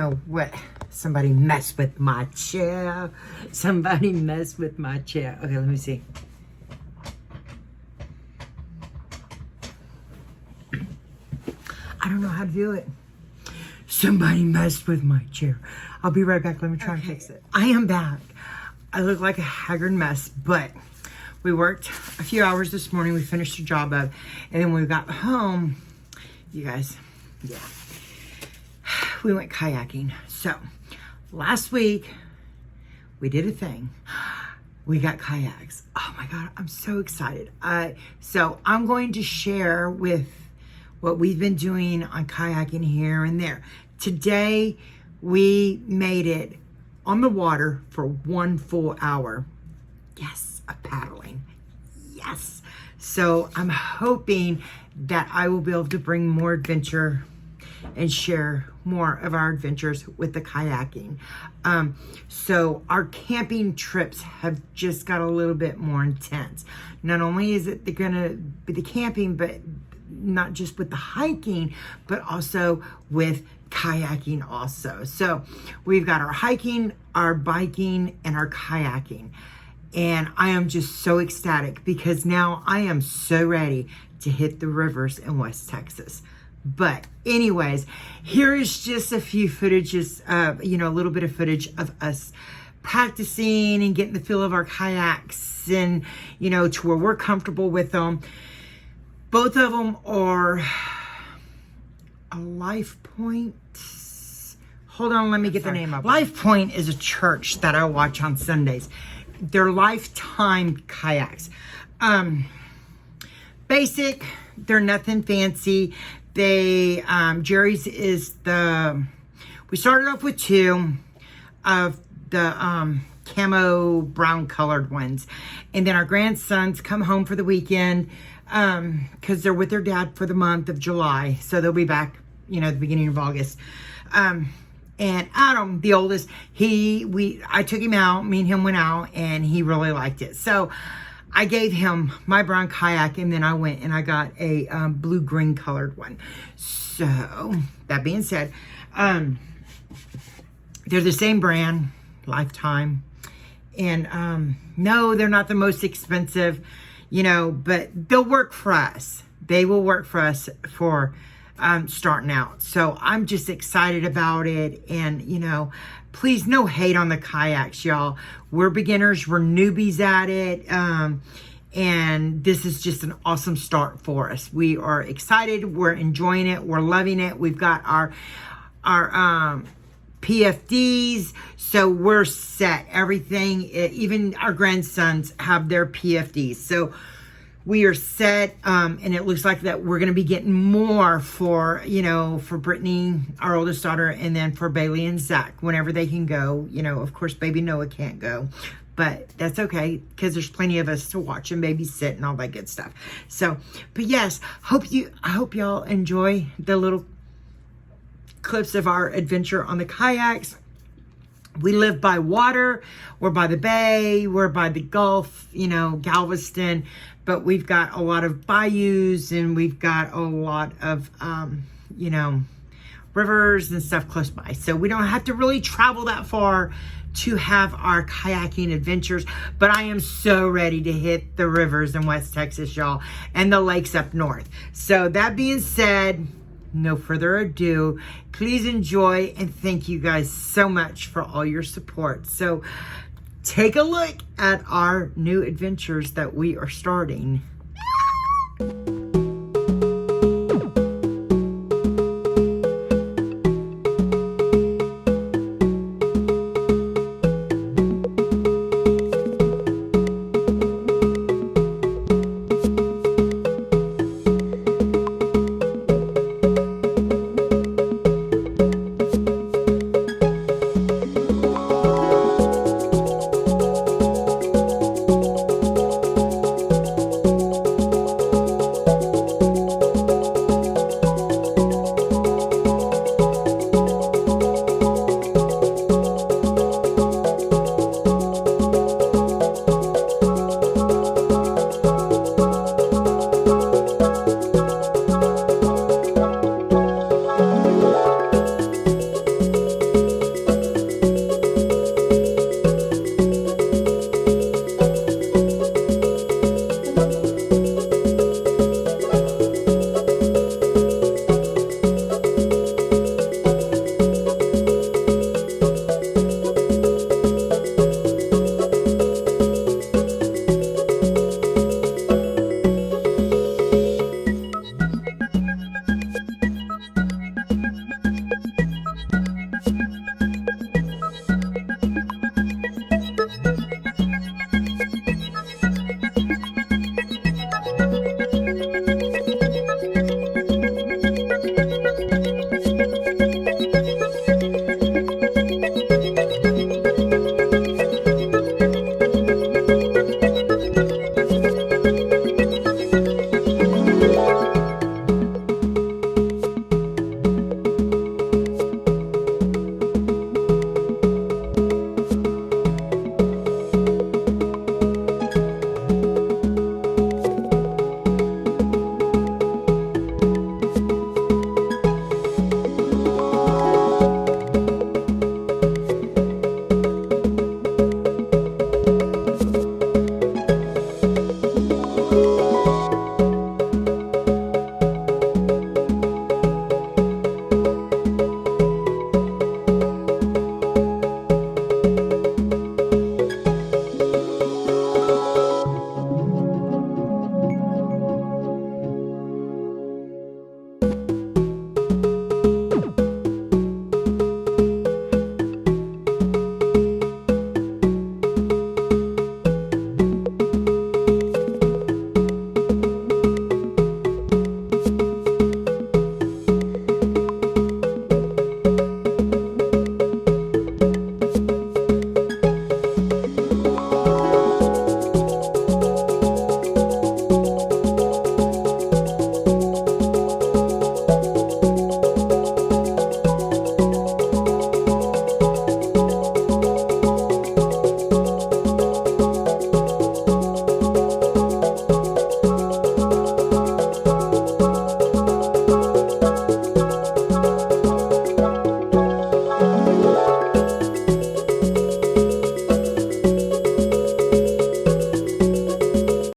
know what. Somebody messed with my chair. Somebody messed with my chair. Okay, let me see. I don't know how to do it. Somebody messed with my chair. I'll be right back. Let me try and fix it. I am back. I look like a haggard mess, but we worked a few hours this morning. We finished the job up, and then when we got home, you guys, yeah, we went kayaking. So last week we did a thing. We got kayaks. Oh my God, I'm so excited. So I'm going to share with what we've been doing on kayaking here and there. Today, we made it on the water for 1 full hour. Yes, of paddling. Yes. So I'm hoping that I will be able to bring more adventure and share more of our adventures with the kayaking. So our camping trips have just got a little bit more intense. Not only is it gonna be the camping, but not just with the hiking, but also with kayaking also. So we've got our hiking, our biking, and our kayaking. And I am just so ecstatic because now I am so ready to hit the rivers in West Texas. But anyways, here is just a few footages, a little bit of footage of us practicing and getting the feel of our kayaks and, to where we're comfortable with them. Both of them are a Life Point. Hold on, let me get the name up. Life Point is a church that I watch on Sundays. They're Lifetime kayaks. Basic, they're nothing fancy. They, Jerry's is we started off with 2 of the camo brown colored ones. And then our grandsons come home for the weekend because they're with their dad for the month of July. So they'll be back, the beginning of August. And Adam, the oldest, I took him out, me and him went out, and he really liked it. So I gave him my brown kayak, and then I went and I got a blue-green colored one. So that being said, they're the same brand, Lifetime. And no, they're not the most expensive, but they'll work for us. They will work for us for starting out. So I'm just excited about it. And, please, no hate on the kayaks, y'all. We're beginners. We're newbies at it. And this is just an awesome start for us. We are excited. We're enjoying it. We're loving it. We've got our PFDs. So we're set. Everything, even our grandsons have their PFDs. So we are set, and it looks like that we're going to be getting more for Brittany, our oldest daughter, and then for Bailey and Zach, whenever they can go. Of course, baby Noah can't go, but that's okay, because there's plenty of us to watch and babysit and all that good stuff. So, but yes, I hope y'all enjoy the little clips of our adventure on the kayaks. We live by water, we're by the bay, we're by the Gulf, Galveston, but we've got a lot of bayous and we've got a lot of, rivers and stuff close by. So we don't have to really travel that far to have our kayaking adventures, but I am so ready to hit the rivers in West Texas, y'all, and the lakes up north. So that being said, no further ado, please enjoy, and thank you guys so much for all your support. So take a look at our new adventures that we are starting.